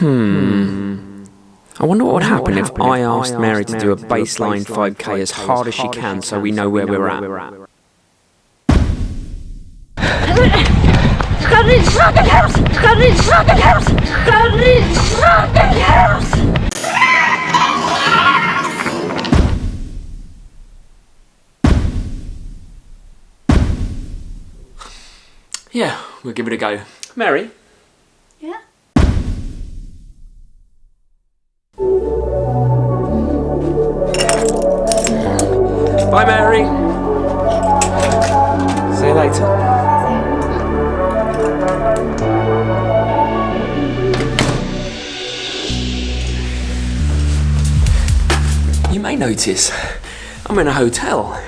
I wonder what would happen if I asked Mary to do a baseline 5k as hard as she can so we know where we're at. Yeah, we'll give it a go. Mary? Yeah? Bye, Mary. See you later. You may notice I'm in a hotel.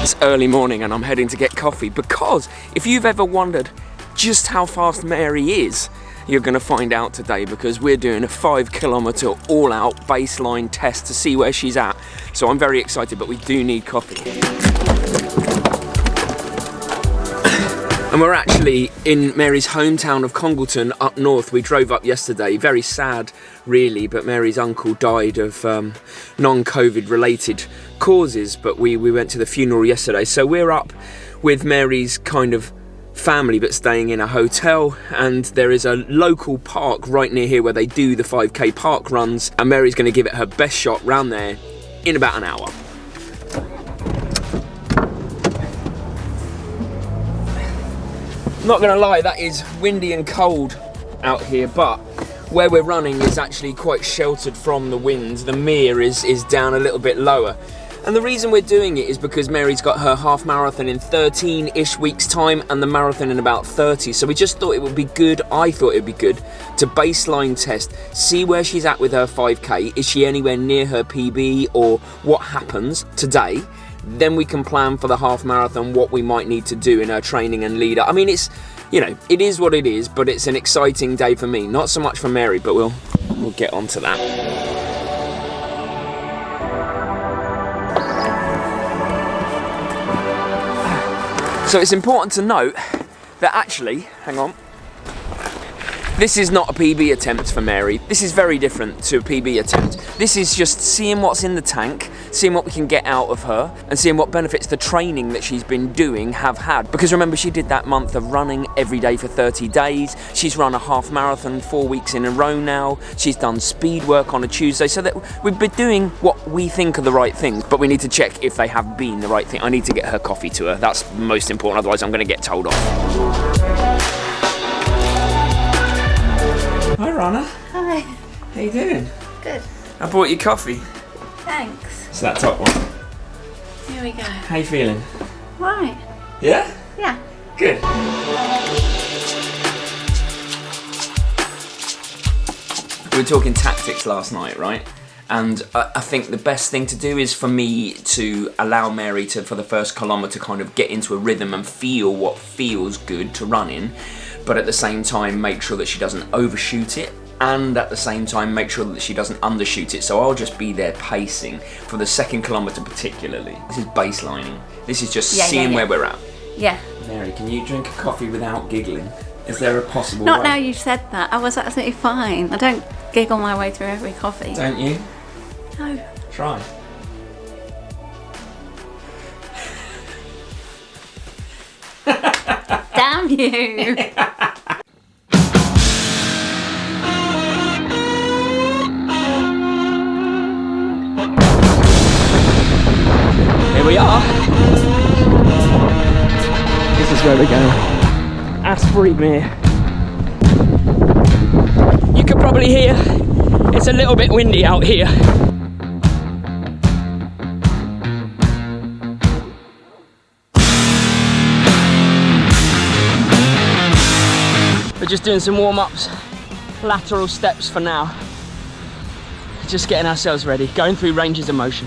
It's early morning and I'm heading to get coffee because if you've ever wondered just how fast Mary is, you're going to find out today because we're doing a 5 kilometre all-out baseline test to see where she's at. So I'm very excited, but we do need coffee. And we're actually in Mary's hometown of Congleton up north. We drove up yesterday, very sad really, but Mary's uncle died of non-COVID related causes, but we went to the funeral yesterday. So we're up with Mary's kind of family but staying in a hotel, and there is a local park right near here where they do the 5k park runs, and Mary's going to give it her best shot round there in about an hour. Not gonna lie, that is windy and cold out here, but where we're running is actually quite sheltered from the winds. The mere is down a little bit lower. And the reason we're doing it is because Mary's got her half marathon in 13-ish weeks time and the marathon in about 30. So we just thought it would be good, I thought it would be good, to baseline test, see where she's at with her 5k. Is she anywhere near her PB or what happens today? Then we can plan for the half marathon, what we might need to do in her training and lead up. I mean, it's, you know, it is what it is, but it's an exciting day for me. Not so much for Mary, but we'll get onto that. So it's important to note that actually, hang on, this is not a PB attempt for Mary. This is very different to a PB attempt. This is just seeing what's in the tank, seeing what we can get out of her, and seeing what benefits the training that she's been doing have had. Because remember, she did that month of running every day for 30 days. She's run a half marathon 4 weeks in a row now. She's done speed work on a Tuesday, so that we've been doing what we think are the right things, but we need to check if they have been the right thing. I need to get her coffee to her. That's most important, otherwise I'm going to get told off. Hi, Rana. Hi. How you doing? Good. I bought you coffee. Thanks. It's that top one. Here we go. How you feeling? Right. Yeah? Yeah. Good. We were talking tactics last night, right? And I think the best thing to do is for me to allow Mary to, for the first kilometre, kind of get into a rhythm and feel what feels good to run in. But at the same time make sure that she doesn't overshoot it, and at the same time make sure that she doesn't undershoot it. So I'll just be there pacing for the second kilometre particularly. This is baselining. This is just seeing where we're at. Yeah. Mary, can you drink a coffee without giggling? Is there a possible Not way? now you've said that. I was absolutely fine. I don't giggle my way through every coffee. Don't you? No. Try. Damn you. Here we are. This is where we're going. Asbury-Mere. You can probably hear it's a little bit windy out here. We're just doing some warm-ups, lateral steps for now. Just getting ourselves ready, going through ranges of motion.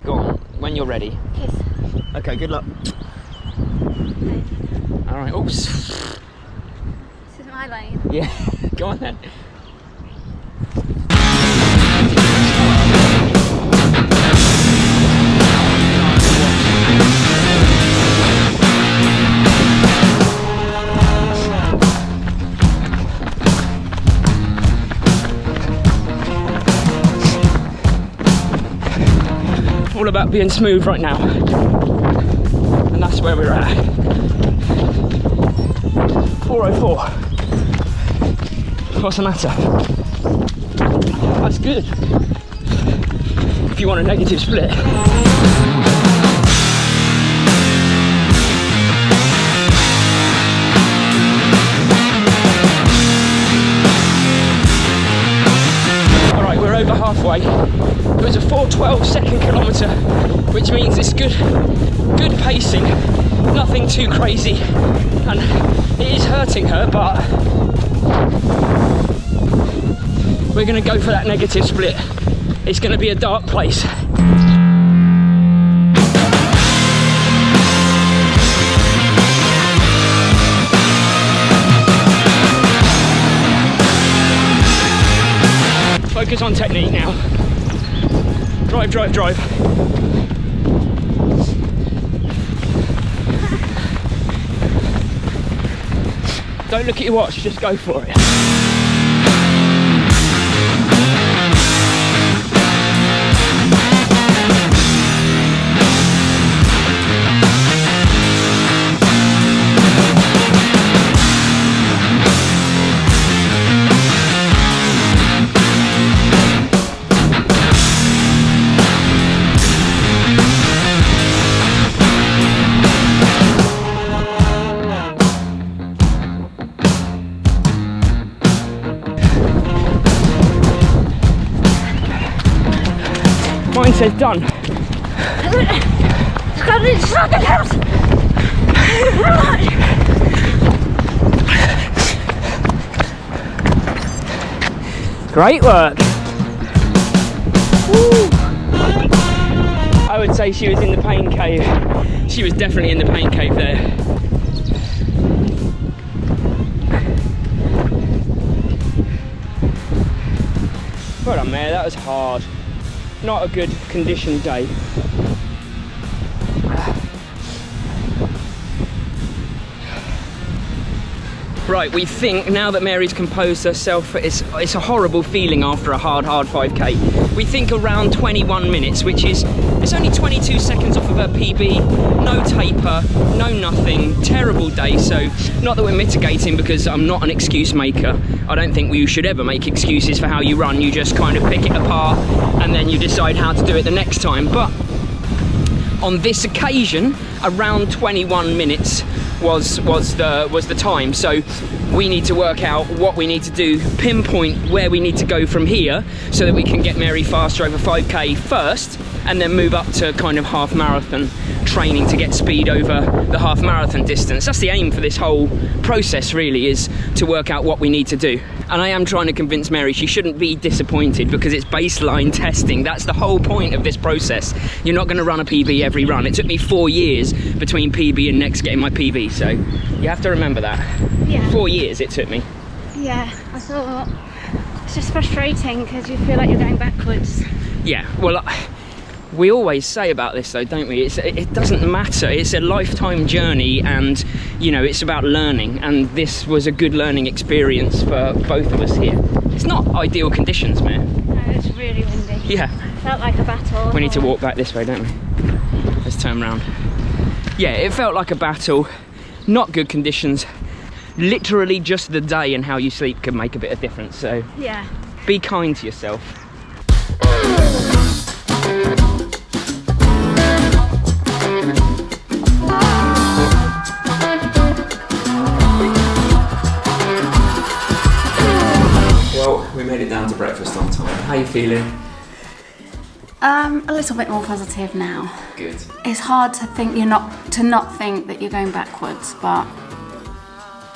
Go on, when you're ready. Yes. Okay, good luck. Okay. All right, oops. This is my lane. Yeah, go on then. all about being smooth right now. And that's where we're at. 4:04. What's the matter? That's good. If you want a negative split. Alright, we're over halfway. It was a 4:12 second kilometre, which means it's good pacing, nothing too crazy, and it is hurting her, but we're going to go for that negative split. It's going to be a dark place. Focus on technique now. Drive, drive, drive. Don't look at your watch, just go for it. Mine says done. Great work. Woo. I would say she was in the pain cave. She was definitely in the pain cave there. Well done, Mare, that was hard. Not a good conditioned day. Right, we think now that Mary's composed herself, it's a horrible feeling after a hard 5k. We think around 21 minutes, which is, it's only 22 seconds off of her PB, no taper, no nothing, terrible day. So not that we're mitigating, because I'm not an excuse maker. I don't think you should ever make excuses for how you run. You just kind of pick it apart and then you decide how to do it the next time. But on this occasion, around 21 minutes was the time. So we need to work out what we need to do, pinpoint where we need to go from here, so that we can get Mary faster over 5k first, and then move up to kind of half marathon training to get speed over the half marathon distance. That's the aim for this whole process, really, is to work out what we need to do. And I am trying to convince Mary she shouldn't be disappointed, because it's baseline testing. That's the whole point of this process. You're not going to run a PB every run. It took me 4 years between PB and next getting my PB, so you have to remember that. Yeah. 4 years it took me. Yeah, I thought it's just frustrating because you feel like you're going backwards. Yeah, well, we always say about this though, don't we? It doesn't matter. It's a lifetime journey, and you know, it's about learning, and this was a good learning experience for both of us here. It's not ideal conditions, man. No, it's really windy. Yeah. It felt like a battle. We need to walk back this way, don't we? Let's turn around. Yeah, it felt like a battle. Not good conditions. Literally just the day and how you sleep could make a bit of difference, so yeah, be kind to yourself. Well, we made it down to breakfast on time. How are you feeling? a little bit more positive now. Good. It's hard to not think that you're going backwards, but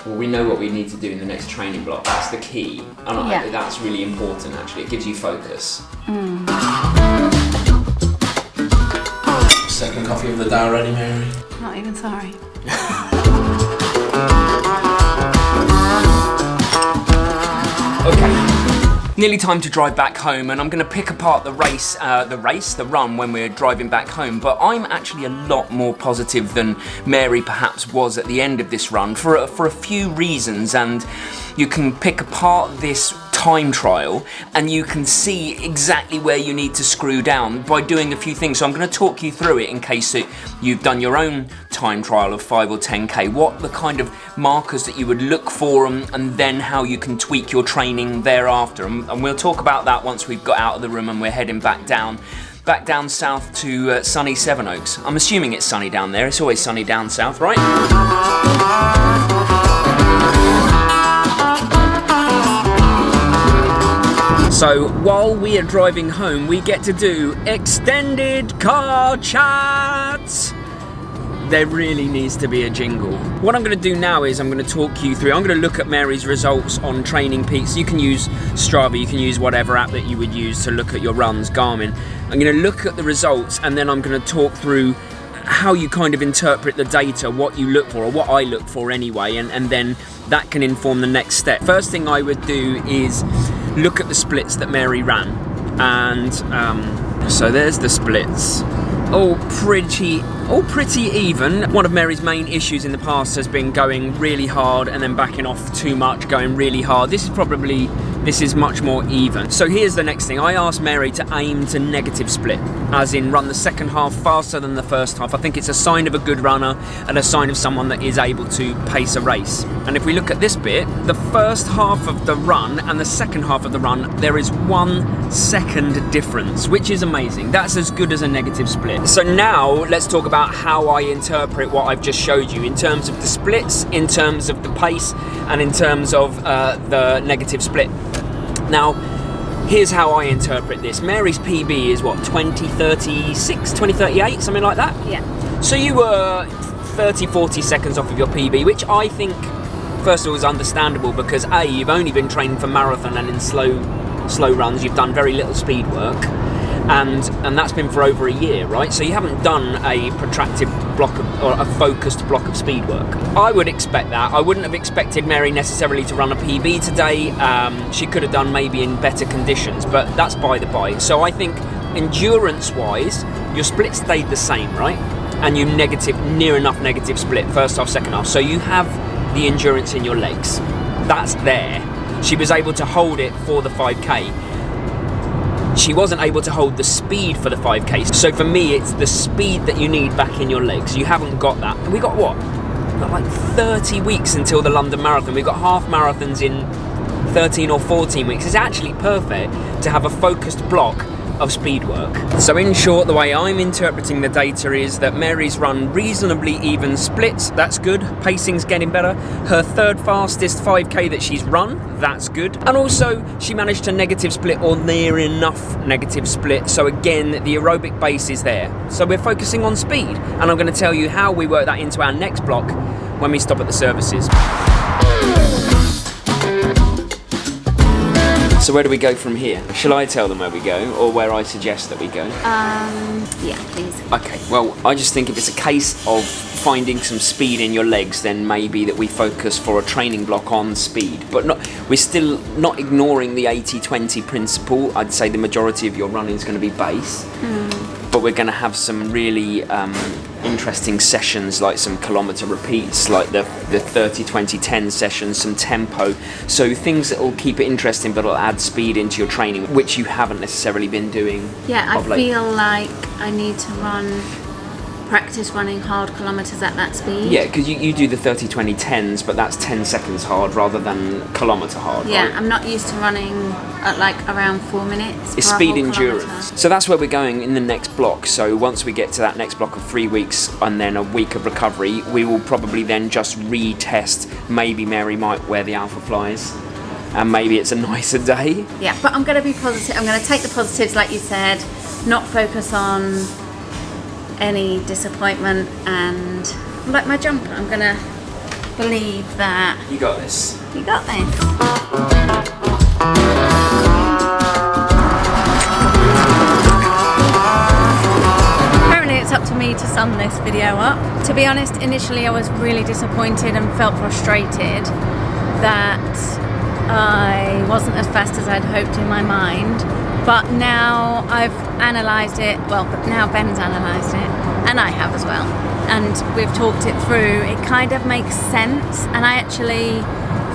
Well, we know what we need to do in the next training block. That's the key. And yeah. That's really important, actually. It gives you focus. Second coffee of the day already, Mary? not even sorry. Okay, nearly time to drive back home, and I'm going to pick apart the run when we're driving back home, but I'm actually a lot more positive than Mary perhaps was at the end of this run for a few reasons, and you can pick apart this time trial, and you can see exactly where you need to screw down by doing a few things. So I'm going to talk you through it in case that you've done your own time trial of 5 or 10k, what the kind of markers that you would look for, and then how you can tweak your training thereafter. And we'll talk about that once we've got out of the room and we're heading back down south to sunny Sevenoaks. I'm assuming it's sunny down there. It's always sunny down south, right? So while we are driving home, we get to do extended car chats. There really needs to be a jingle. What I'm going to do now is I'm going to talk you through, I'm going to look at Mary's results on Training Peaks. You can use Strava, you can use whatever app that you would use to look at your runs, Garmin. I'm going to look at the results, and then I'm going to talk through how you kind of interpret the data, what you look for, or what I look for anyway, and then that can inform the next step. First thing I would do is look at the splits that Mary ran. And so there's the splits. All pretty even. One of Mary's main issues in the past has been going really hard and then backing off too much, going really hard. This is much more even. So here's the next thing. I asked Mary to aim to negative split, as in run the second half faster than the first half. I think it's a sign of a good runner and a sign of someone that is able to pace a race. And if we look at this bit, the first half of the run and the second half of the run, there is 1 second difference, which is amazing. That's as good as a negative split. So now let's talk about how I interpret what I've just showed you in terms of the splits, in terms of the pace, and in terms of the negative split. Now, here's how I interpret this. Mary's PB is what, 2036, 2038, something like that? Yeah. So you were 30, 40 seconds off of your PB, which I think, first of all, is understandable because A, you've only been training for marathon, and in slow runs, you've done very little speed work. And that's been for over a year, right? So you haven't done a protracted block or a focused block of speed work. I would expect that. I wouldn't have expected Mary necessarily to run a PB today. She could have done maybe in better conditions, but that's by the by. So I think endurance-wise, your split stayed the same, right? And you near enough negative split, first half, second half. So you have the endurance in your legs. That's there. She was able to hold it for the 5k. She wasn't able to hold the speed for the 5k. So for me, it's the speed that you need back in your legs. You haven't got that. And we got what? We've got like 30 weeks until the London Marathon. We've got half marathons in 13 or 14 weeks. It's actually perfect to have a focused block of speed work. So in short, the way I'm interpreting the data is that Mary's run reasonably even splits. That's good. Pacing's getting better. Her third fastest 5k that she's run, that's good. And also she managed to negative split or near enough negative split. So again, the aerobic base is there. So we're focusing on speed. And I'm going to tell you how we work that into our next block when we stop at the services. So where do we go from here? Shall I tell them where we go, or where I suggest that we go? Yeah, please. Okay, well, I just think if it's a case of finding some speed in your legs, then maybe that we focus for a training block on speed. But we're still not ignoring the 80-20 principle. I'd say the majority of your running is going to be base. But we're going to have some really interesting sessions, like some kilometre repeats, like the 30-20-10 sessions, some tempo. So things that will keep it interesting, but will add speed into your training, which you haven't necessarily been doing. Yeah, I feel like I need to practice running hard kilometres at that speed. Yeah, because you do the 30-20-10s, but that's 10 seconds hard rather than kilometre hard, yeah, right? I'm not used to running at like around 4 minutes. It's speed endurance. So that's where we're going in the next block. So once we get to that next block of 3 weeks and then a week of recovery, we will probably then just retest. Maybe Mary might wear the Alpha Flies, and maybe it's a nicer day. Yeah, but I'm going to be positive. I'm going to take the positives, like you said, not focus on any disappointment, and like my jump, I'm going to believe that You got this. you got this. Apparently it's up to me to sum this video up. To be honest, initially I was really disappointed and felt frustrated that I wasn't as fast as I'd hoped in my mind, but now I've analysed it, well, now Ben's analysed it, and I have as well, and we've talked it through. It kind of makes sense, and I actually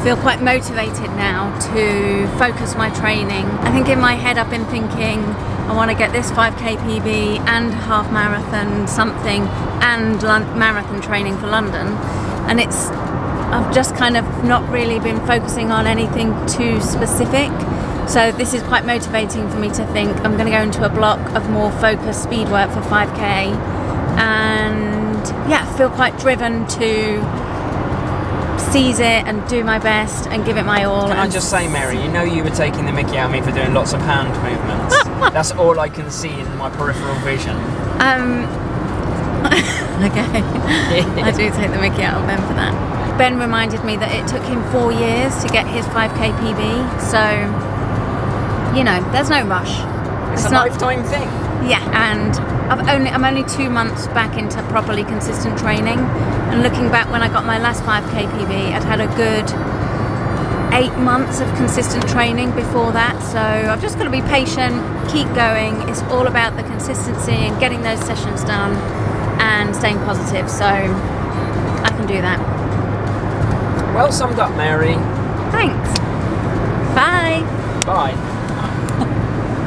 feel quite motivated now to focus my training. I think in my head I've been thinking I want to get this 5k PB and half marathon something and marathon training for London, and I've just kind of not really been focusing on anything too specific. So this is quite motivating for me to think I'm going to go into a block of more focused speed work for 5k, and yeah, feel quite driven to seize it and do my best and give it my all. Can I just say, Mary, you know you were taking the mickey out of me for doing lots of hand movements. That's all I can see in my peripheral vision. Okay. I do take the mickey out of Ben for that. Ben reminded me that it took him 4 years to get his 5k PB, so you know, there's no rush. It's a lifetime thing. Yeah, and I'm only 2 months back into properly consistent training, and looking back when I got my last 5k PB, I'd had a good 8 months of consistent training before that, so I've just got to be patient, keep going. It's all about the consistency and getting those sessions done and staying positive, so I can do that. Well summed up, Mary. Thanks. Bye. Bye.